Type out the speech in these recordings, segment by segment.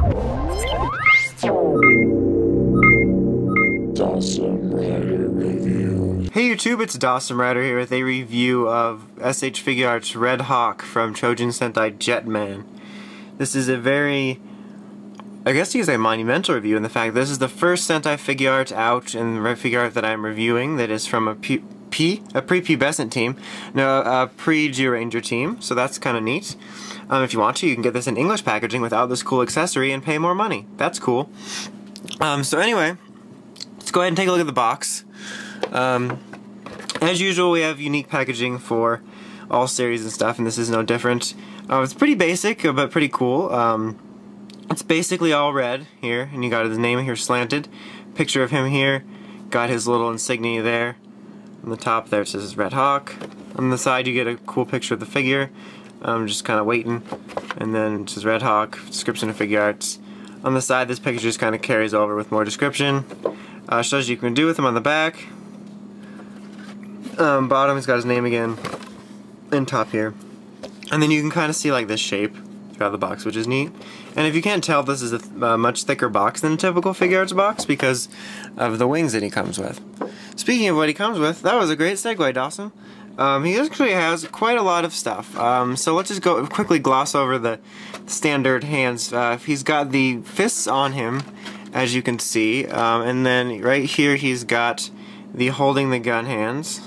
Hey YouTube, it's Dawson Rider here with a review of S.H.Figuarts Red Hawk from Chokin Sentai Jetman. This is a very, I guess you could say, monumental review in the fact this is the first Sentai Figuart out in the Figuart that I'm reviewing that is from a prepubescent team, no, a pre-Zyuranger team, so that's kind of neat. If you want to, you can get this in English packaging without this cool accessory and pay more money. That's cool. So anyway, let's go ahead and take a look at the box. As usual, we have unique packaging for all series and stuff, and this is no different. It's pretty basic, but pretty cool. It's basically all red here, and you got his name here slanted. Picture of him here. Got his little insignia there. On the top there it says Red Hawk. On the side you get a cool picture of the figure. Just kind of waiting. And then it says Red Hawk, description of Figuarts. On the side this picture just kind of carries over with more description. Shows you can do with him on the back. Bottom he's got his name again. And top here. And then you can kind of see like this shape throughout the box, which is neat. And if you can't tell, this is a much thicker box than a typical Figuarts box because of the wings that he comes with. Speaking of what he comes with, that was a great segue, Dawson. He actually has quite a lot of stuff. So let's just go quickly gloss over the standard hands. He's got the fists on him, as you can see, and then right here he's got the holding the gun hands.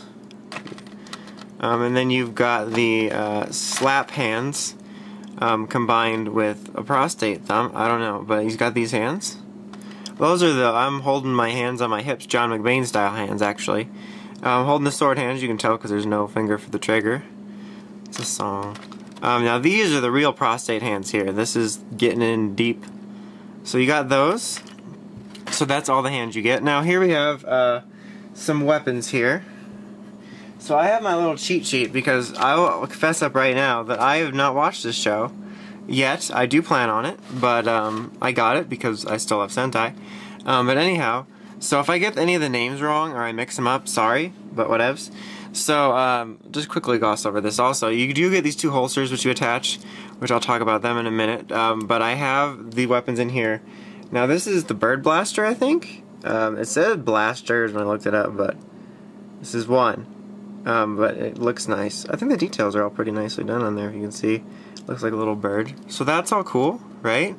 And then you've got the slap hands combined with a prostate thumb. I don't know, but he's got these hands. Those are the, I'm holding my hands on my hips, John McBain style hands actually. I'm holding the sword hands, you can tell because there's no finger for the trigger. It's a song. Now these are the real prostate hands here. This is getting in deep. So you got those. So that's all the hands you get. Now here we have some weapons here. So I have my little cheat sheet because I will confess up right now that I have not watched this show yet. I do plan on it, but I got it because I still have Sentai. But anyhow, so if I get any of the names wrong or I mix them up, sorry, but whatevs. So just quickly gloss over this also. You do get these two holsters which you attach, which I'll talk about them in a minute. But I have the weapons in here. Now this is the Bird Blaster, I think. It said blasters when I looked it up, but this is one. But it looks nice. I think the details are all pretty nicely done on there, if you can see. Looks like a little bird. So that's all cool, right?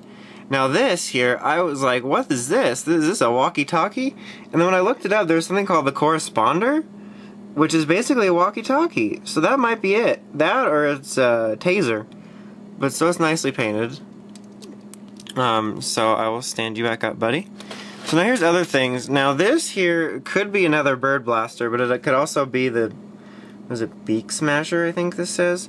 Now this here, I was like, what is this? Is this a walkie-talkie? And then when I looked it up, there's something called the corresponder, which is basically a walkie-talkie. So that might be it. That or it's a taser. But so it's nicely painted. So I will stand you back up, buddy. So now here's other things. Now this here could be another Bird Blaster, but it could also be the, was it Beak Smasher, I think this says?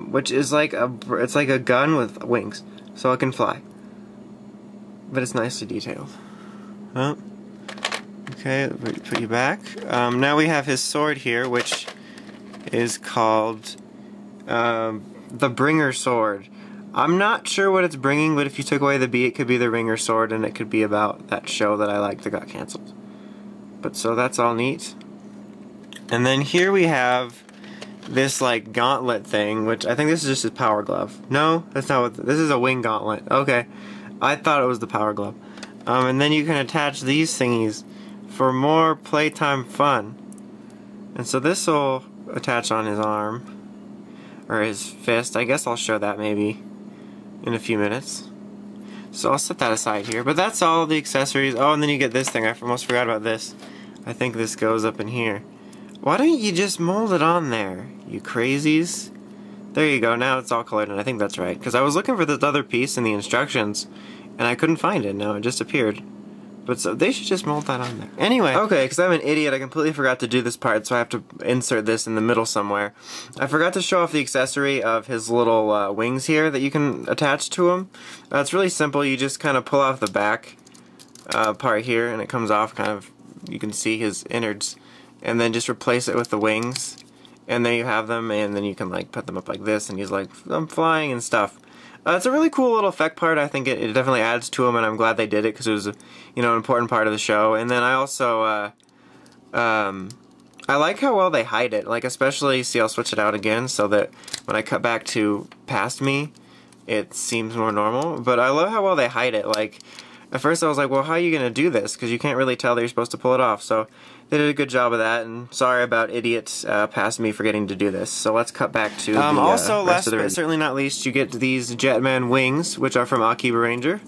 Which is like it's like a gun with wings, so it can fly. But it's nicely detailed. Oh. Okay, put you back. Now we have his sword here, which is called the Bringer Sword. I'm not sure what it's bringing, but if you took away the B, it could be the Ringer Sword, and it could be about that show that I liked that got canceled. But so that's all neat. And then here we have this like gauntlet thing, which I think this is just his power glove. No, that's not what, this is a wing gauntlet. Okay, I thought it was the power glove. And then you can attach these thingies for more playtime fun. And so this will attach on his arm, or his fist. I guess I'll show that maybe in a few minutes. So I'll set that aside here. But that's all the accessories. Oh, and then you get this thing. I almost forgot about this. I think this goes up in here. Why don't you just mold it on there, you crazies? There you go. Now it's all colored, and I think that's right. Because I was looking for this other piece in the instructions, and I couldn't find it. Now it just appeared. But so they should just mold that on there. Anyway, okay, because I'm an idiot, I completely forgot to do this part, so I have to insert this in the middle somewhere. I forgot to show off the accessory of his little wings here that you can attach to him. It's really simple. You just kind of pull off the back part here, and it comes off kind of, you can see his innards, and then just replace it with the wings, and there you have them, and then you can like put them up like this, and he's like, I'm flying and stuff. It's a really cool little effect part. I think it definitely adds to them, and I'm glad they did it because it was a, an important part of the show. And then I also I like how well they hide it. Like especially, see, I'll switch it out again so that when I cut back to past me, it seems more normal. But I love how well they hide it. Like, at first I was like, well, how are you going to do this? Because you can't really tell that you're supposed to pull it off. So they did a good job of that, and sorry about idiots past me forgetting to do this. So let's cut back to the also, rest last of the but certainly not least, you get these Jetman wings, which are from S.H.Figuarts,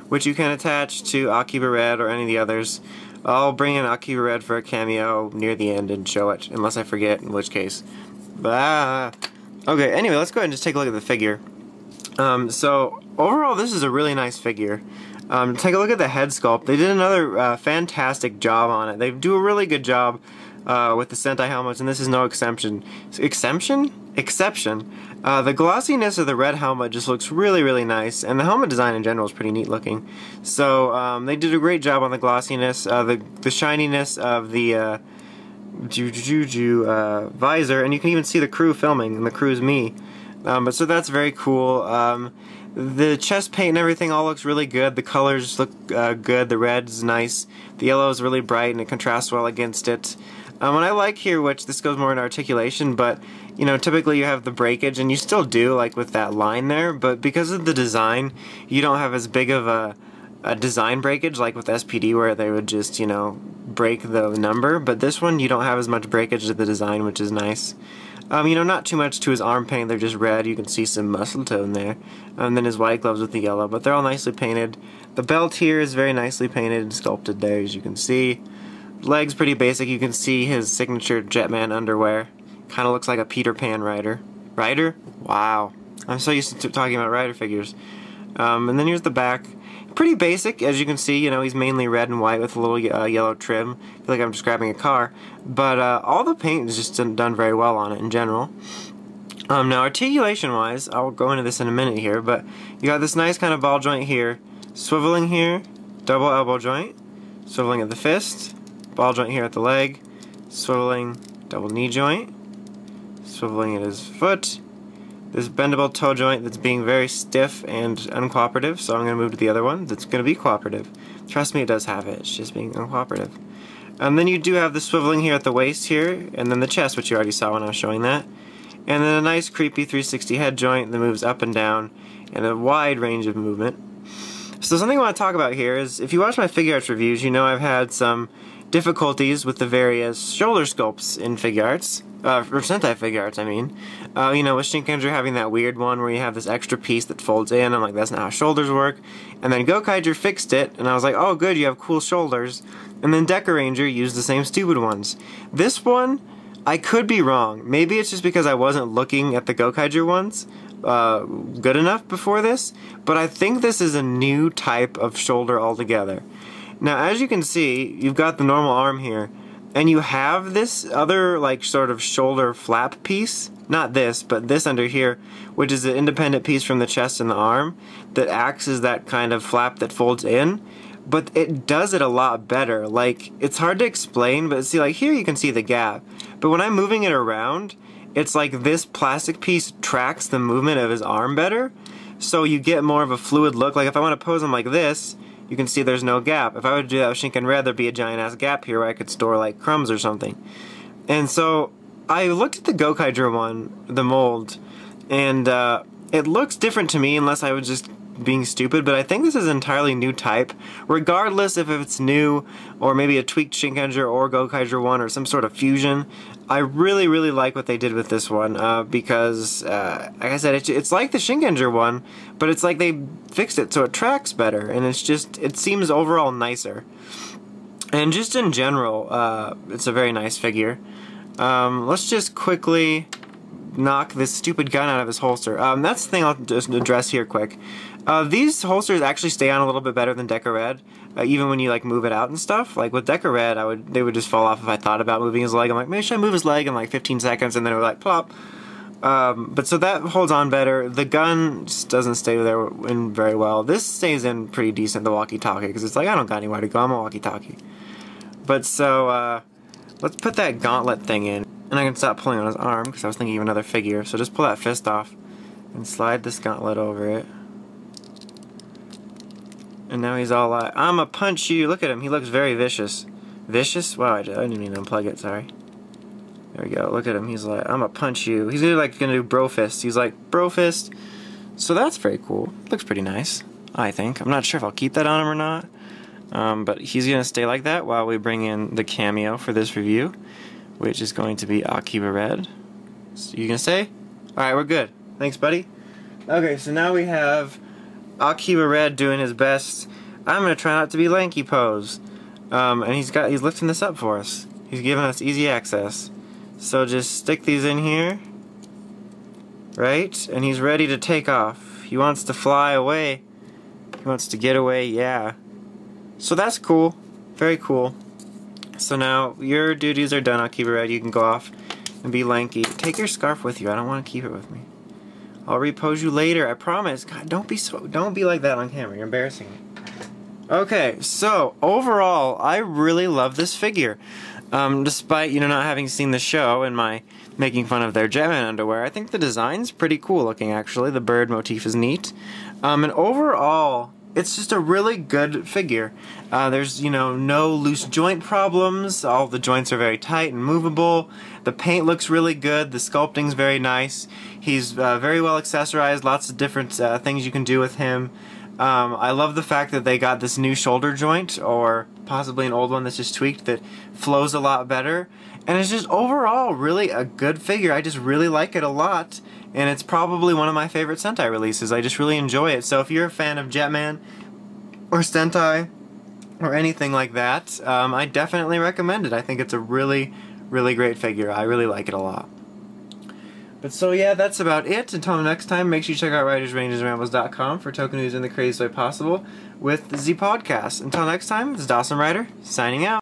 which you can attach to S.H.Figuarts Red or any of the others. I'll bring in S.H.Figuarts Red for a cameo near the end and show it, unless I forget, in which case. Okay, anyway, let's go ahead and just take a look at the figure. So, overall, this is a really nice figure. Take a look at the head sculpt. They did another fantastic job on it. They do a really good job with the Sentai helmets, and this is no exception. Exception? The glossiness of the red helmet just looks really, really nice, and the helmet design in general is pretty neat looking. So they did a great job on the glossiness, the shininess of the visor, and you can even see the crew filming, and the crew's me. So that's very cool. The chest paint and everything all looks really good. The colors look good. The red's nice. The yellow is really bright and it contrasts well against it. And I like here, which this goes more into articulation, but you know, typically you have the breakage, and you still do, like with that line there, but because of the design, you don't have as big of a design breakage like with SPD, where they would just, you know, break the number. But this one, you don't have as much breakage to the design, which is nice. You know, not too much to his arm paint. They're just red. You can see some muscle tone there. And then his white gloves with the yellow, but they're all nicely painted. The belt here is very nicely painted and sculpted there, as you can see. Legs pretty basic. You can see his signature Jetman underwear. Kind of looks like a Peter Pan rider. Rider? Wow. I'm so used to talking about rider figures. And then here's the back. Pretty basic, as you can see. You know, he's mainly red and white with a little yellow trim. I feel like I'm describing a car. But all the paint is just done very well on it in general. Now, articulation-wise, I'll go into this in a minute here, but you got this nice kind of ball joint here, swiveling here, double elbow joint, swiveling at the fist, ball joint here at the leg, swiveling double knee joint, swiveling at his foot, this bendable toe joint that's being very stiff and uncooperative, so I'm going to move to the other one that's going to be cooperative. Trust me, it does have it, it's just being uncooperative. And then you do have the swiveling here at the waist here, and then the chest, which you already saw when I was showing that. And then a nice creepy 360 head joint that moves up and down, and a wide range of movement. So something I want to talk about here is, if you watch my Figuarts reviews, you know I've had some difficulties with the various shoulder sculpts in Figuarts, or Sentai Figuarts, I mean. You know, with Shinkenger having that weird one where you have this extra piece that folds in, I'm like, that's not how shoulders work. And then Gokaiger fixed it, and I was like, oh good, you have cool shoulders. And then Zyuranger used the same stupid ones. This one, I could be wrong. Maybe it's just because I wasn't looking at the Gokaiger ones good enough before this, but I think this is a new type of shoulder altogether. Now, as you can see, you've got the normal arm here, and you have this other, like, sort of shoulder flap piece. Not this, but this under here, which is an independent piece from the chest and the arm that acts as that kind of flap that folds in. But it does it a lot better. Like, it's hard to explain, but see, like, here you can see the gap. But when I'm moving it around, it's like this plastic piece tracks the movement of his arm better, so you get more of a fluid look. Like, if I want to pose him like this, you can see there's no gap. If I would do that with Shinken Red, there'd be a giant-ass gap here where I could store, like, crumbs or something. And so, I looked at the Gokaiger one, the mold, and it looks different to me unless I was just being stupid, but I think this is an entirely new type, regardless if it's new or maybe a tweaked Shinkenger or Gokaiger one or some sort of fusion. I really, really like what they did with this one because, like I said, it's like the Shinkenger one, but it's like they fixed it so it tracks better, and it's just, it seems overall nicer. And just in general, it's a very nice figure. Let's just quickly knock this stupid gun out of his holster. That's the thing I'll just address here quick. These holsters actually stay on a little bit better than Deca Red, even when you like move it out and stuff. Like with Deca Red, they would just fall off if I thought about moving his leg. I'm like, maybe should I move his leg in like 15 seconds, and then it would like plop. But so that holds on better. The gun just doesn't stay there in very well. This stays in pretty decent, the walkie-talkie, because it's like, I don't got anywhere to go, I'm a walkie-talkie. But so, let's put that gauntlet thing in. And I can stop pulling on his arm, because I was thinking of another figure. So just pull that fist off, and slide this gauntlet over it. And now he's all like, I'ma punch you. Look at him, he looks very vicious. Vicious? Wow, I didn't mean to unplug it, sorry. There we go, look at him, he's like, I'ma punch you. He's like gonna do bro fist. He's like, bro fist. So that's very cool. Looks pretty nice, I think. I'm not sure if I'll keep that on him or not. But he's going to stay like that while we bring in the cameo for this review, which is going to be Akiba Red. So you going to stay? Alright, we're good. Thanks, buddy. Okay, so now we have Akiba Red doing his best. I'm going to try not to be lanky pose. And he's lifting this up for us. He's giving us easy access. So just stick these in here. Right? And he's ready to take off. He wants to fly away. He wants to get away, yeah. So that's cool. Very cool. So now your duties are done, Akiba Red. You can go off and be lanky. Take your scarf with you. I don't want to keep it with me. I'll repose you later, I promise. God, don't be like that on camera. You're embarrassing me. Okay, so overall, I really love this figure. Despite, not having seen the show and my making fun of their Jetman underwear, I think the design's pretty cool looking, actually. The bird motif is neat. And overall, it's just a really good figure. There's, no loose joint problems. All the joints are very tight and movable. The paint looks really good. The sculpting's very nice. He's very well accessorized. Lots of different things you can do with him. I love the fact that they got this new shoulder joint, or possibly an old one that's just tweaked, that flows a lot better. And it's just overall really a good figure. I just really like it a lot. And it's probably one of my favorite Sentai releases. I just really enjoy it. So if you're a fan of Jetman or Sentai or anything like that, I definitely recommend it. I think it's a really, really great figure. I really like it a lot. But so yeah, that's about it. Until next time, make sure you check out writersrangersrambles.com for token news in the craziest way possible with the Z Podcast. Until next time, it's Dawson Ryder, signing out.